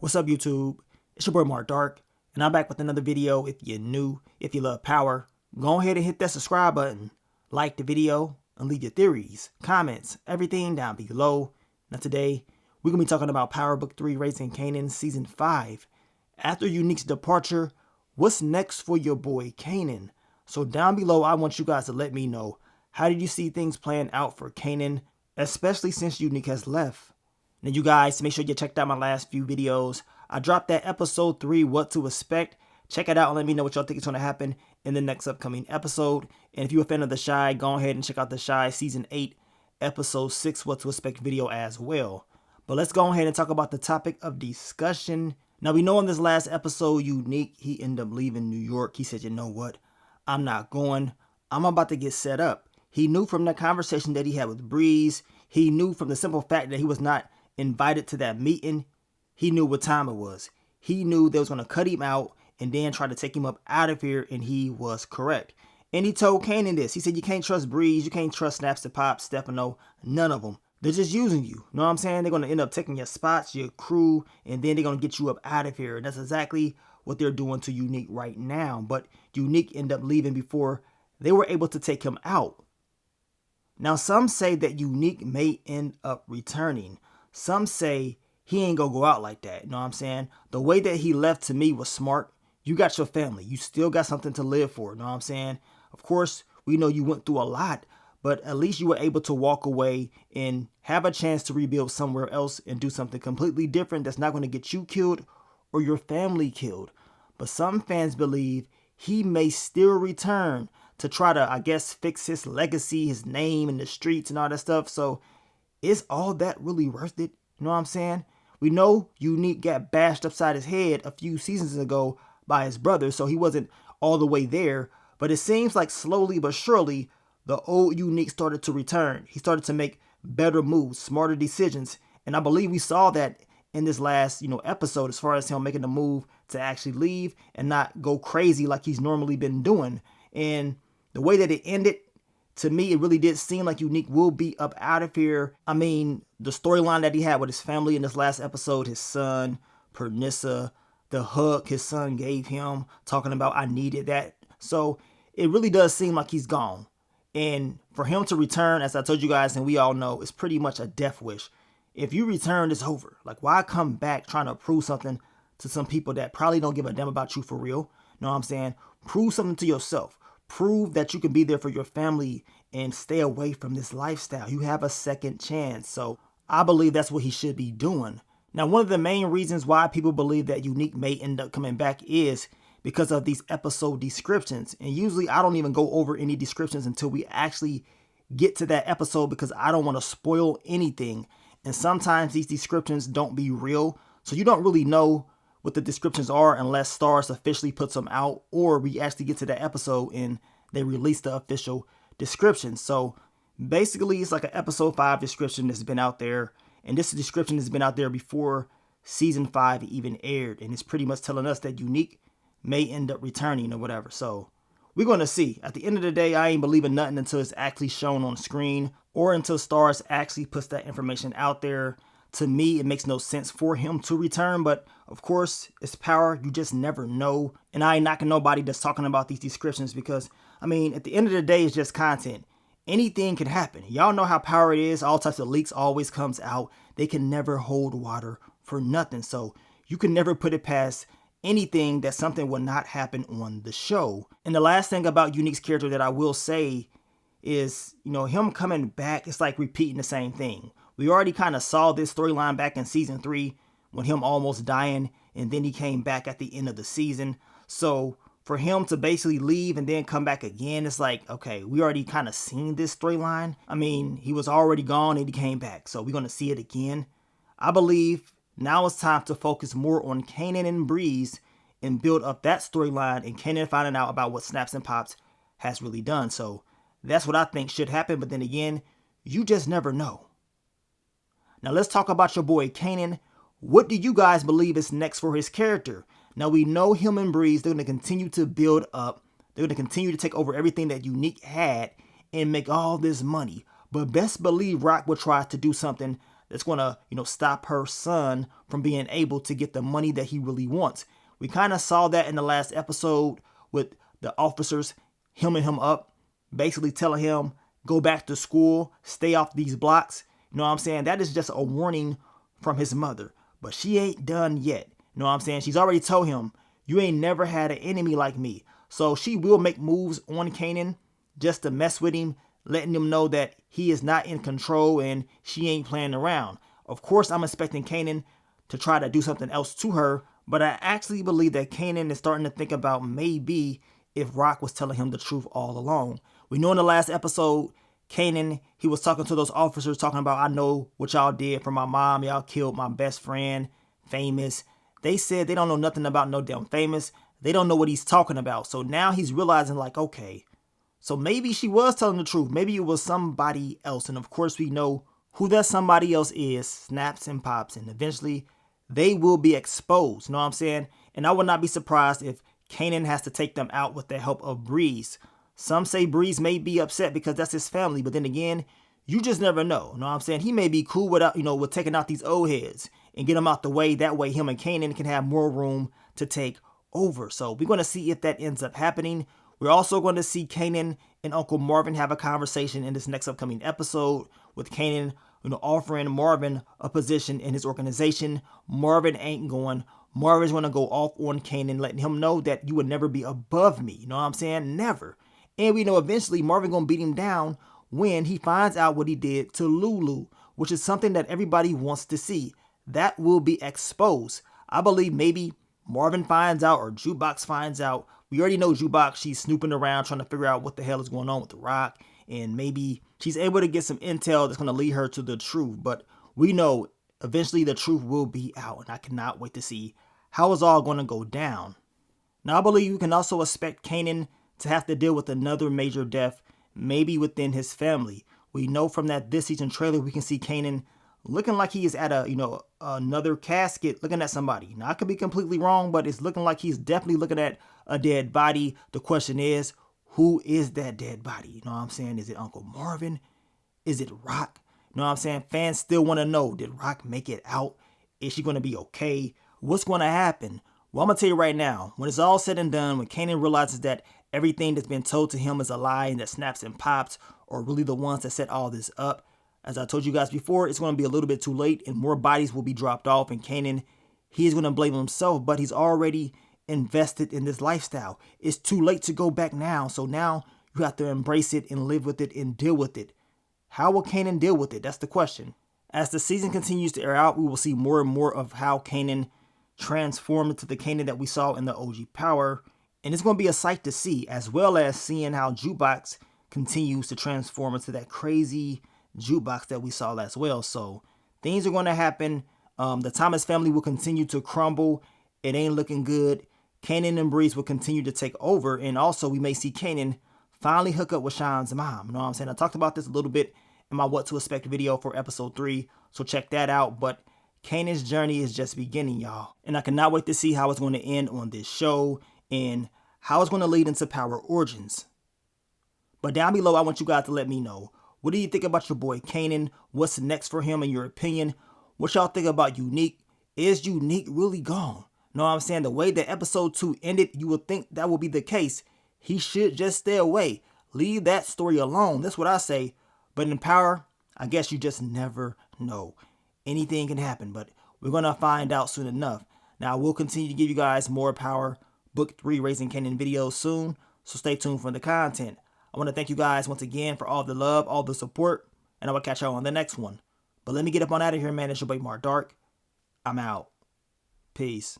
What's up, YouTube? It's your boy Mark Dark, and I'm back with another video. If you're new, if you love power, go ahead and hit that subscribe button, like the video, and leave your theories, comments, everything down below. Now today, we're going to be talking about Power Book 3 Raising Kanan Season 5. After Unique's departure, what's next for your boy Kanan? So down below, I want you guys to let me know, how did you see things playing out for Kanan, especially since Unique has left? Now you guys, make sure you checked out my last few videos. I dropped that episode 3, What to Expect. Check it out and let me know what y'all think is going to happen in the next upcoming episode. And if you're a fan of The Chi, go ahead and check out The Chi Season 8, Episode 6, What to Expect video as well. But let's go ahead and talk about the topic of discussion. Now we know in this last episode, Unique, he ended up leaving New York. He said, you know what? I'm not going. I'm about to get set up. He knew from the conversation that he had with Breeze. He knew from the simple fact that he was not invited to that meeting. He knew what time it was. He knew they was going to cut him out and then try to take him up out of here, and he was correct. And he told Kanan this. He said, you can't trust Breeze, you can't trust Snaps to Pop, Stefano, none of them. They're just using you. Know what I'm saying? They're going to end up taking your spots, your crew, and then they're going to get you up out of here. And that's exactly what they're doing to Unique right now. But Unique ended up leaving before they were able to take him out. Now, some say that Unique may end up returning. Some say he ain't gonna go out like that. You know what I'm saying? The way that he left to me was smart. You got your family. You still got something to live for. You know what I'm saying? Of course, we know you went through a lot, but at least you were able to walk away and have a chance to rebuild somewhere else and do something completely different that's not going to get you killed or your family killed. But some fans believe he may still return to try to, I guess, fix his legacy, his name in the streets and all that stuff. So is all that really worth it? You know what I'm saying? We know Unique got bashed upside his head a few seasons ago by his brother, so he wasn't all the way there. But it seems like slowly but surely, the old Unique started to return. He started to make better moves, smarter decisions. And I believe we saw that in this last, episode, as far as him making the move to actually leave and not go crazy like he's normally been doing. And the way that it ended, to me, it really did seem like Unique will be up out of here. I mean, the storyline that he had with his family in this last episode, his son, Pernissa, the hug his son gave him, talking about, I needed that. So it really does seem like he's gone. And for him to return, as I told you guys, and we all know, it's pretty much a death wish. If you return, it's over. Like, why come back trying to prove something to some people that probably don't give a damn about you for real? You know what I'm saying? Prove something to yourself. Prove that you can be there for your family and stay away from this lifestyle. You have a second chance. So I believe that's what he should be doing. Now, one of the main reasons why people believe that Unique may end up coming back is because of these episode descriptions. And usually I don't even go over any descriptions until we actually get to that episode, because I don't want to spoil anything. And sometimes these descriptions don't be real. So you don't really know what the descriptions are unless Starz officially puts them out, or we actually get to that episode and they release the official description. So basically it's like an episode 5 description that's been out there, and this description has been out there before season 5 even aired, and it's pretty much telling us that Unique may end up returning or whatever. So we're going to see. At the end of the day, I ain't believing nothing until it's actually shown on screen, or until Starz actually puts that information out there. To me, it makes no sense for him to return, but of course, it's power. You just never know. And I ain't knocking nobody that's talking about these descriptions, because, I mean, at the end of the day, it's just content. Anything can happen. Y'all know how power it is. All types of leaks always comes out. They can never hold water for nothing. So you can never put it past anything that something will not happen on the show. And the last thing about Unique's character that I will say is, him coming back, it's like repeating the same thing. We already kind of saw this storyline back in season 3 when him almost dying, and then he came back at the end of the season. So for him to basically leave and then come back again, it's like, okay, we already kind of seen this storyline. I mean, he was already gone and he came back, so we're going to see it again. I believe now it's time to focus more on Kanan and Breeze and build up that storyline, and Kanan finding out about what Snaps and Pops has really done. So that's what I think should happen, but then again, you just never know. Now let's talk about your boy Kanan. What do you guys believe is next for his character? Now we know him and Breeze, they're going to continue to build up. They're going to continue to take over everything that Unique had and make all this money. But best believe Rock will try to do something that's going to, stop her son from being able to get the money that he really wants. We kind of saw that in the last episode with the officers hemming him up, basically telling him, go back to school, stay off these blocks. You know what I'm saying? That is just a warning from his mother. But she ain't done yet. You know what I'm saying? She's already told him, you ain't never had an enemy like me. So she will make moves on Kanan just to mess with him, letting him know that he is not in control and she ain't playing around. Of course, I'm expecting Kanan to try to do something else to her, but I actually believe that Kanan is starting to think about maybe if Rock was telling him the truth all along. We know in the last episode, Kanan, he was talking to those officers, talking about, I know what y'all did for my mom. Y'all killed my best friend, Famous. They said they don't know nothing about no damn Famous. They don't know what he's talking about. So now he's realizing, like, okay, so maybe she was telling the truth. Maybe it was somebody else. And of course, we know who that somebody else is, Snaps and Pops. And eventually, they will be exposed. You know what I'm saying? And I would not be surprised if Kanan has to take them out with the help of Breeze. Some say Breeze may be upset because that's his family. But then again, you just never know. You know what I'm saying? He may be cool with, with taking out these old heads and get them out the way. That way, him and Kanan can have more room to take over. So we're going to see if that ends up happening. We're also going to see Kanan and Uncle Marvin have a conversation in this next upcoming episode, with Kanan, offering Marvin a position in his organization. Marvin ain't going. Marvin's going to go off on Kanan, letting him know that you would never be above me. You know what I'm saying? Never. And we know eventually Marvin going to beat him down when he finds out what he did to Lulu, which is something that everybody wants to see. That will be exposed. I believe maybe Marvin finds out or Jukebox finds out. We already know Jukebox, she's snooping around trying to figure out what the hell is going on with The Rock. And maybe she's able to get some intel that's going to lead her to the truth. But we know eventually the truth will be out. And I cannot wait to see how it's all going to go down. Now, I believe we can also expect Kanan to have to deal with another major death, maybe within his family. We know from that this season trailer, we can see Kanan looking like he is at another casket, looking at somebody. Now, I could be completely wrong, but it's looking like he's definitely looking at a dead body. The question is, who is that dead body? You know what I'm saying? Is it Uncle Marvin? Is it Rock? You know what I'm saying? Fans still want to know, did Rock make it out? Is she going to be okay? What's going to happen? Well, I'm going to tell you right now, when it's all said and done, when Kanan realizes that everything that's been told to him is a lie and that Snaps and Pops are really the ones that set all this up, as I told you guys before, it's going to be a little bit too late and more bodies will be dropped off, and Kanan, he's going to blame himself, but he's already invested in this lifestyle. It's too late to go back now, so now you have to embrace it and live with it and deal with it. How will Kanan deal with it? That's the question. As the season continues to air out, we will see more and more of how Kanan transformed into the Kanan that we saw in the OG Power, and it's going to be a sight to see, as well as seeing how Jukebox continues to transform into that crazy Jukebox that we saw as well. So things are going to happen. The Thomas family will continue to crumble. It ain't looking good. Kanan and Breeze will continue to take over, and also we may see Kanan finally hook up with Sean's mom. You know what I'm saying? I talked about this a little bit in my What to Expect video for episode 3, so check that out. But Kanan's journey is just beginning, y'all, and I cannot wait to see how it's going to end on this show and how it's going to lead into Power Origins. But down below, I want you guys to let me know, what do you think about your boy Kanan? What's next for him in your opinion? What y'all think about Unique? Is Unique really gone? Know what I'm saying? The way that episode 2 ended, you would think that would be the case. He should just stay away. Leave that story alone. That's what I say. But in Power, I guess you just never know. Anything can happen, but we're going to find out soon enough. Now, we'll continue to give you guys more Power Book 3 Raising Kanan videos soon, so stay tuned for the content. I want to thank you guys once again for all the love, all the support, and I will catch y'all on the next one. But let me get up on out of here, man. It's your boy Mark Dark. I'm out. Peace.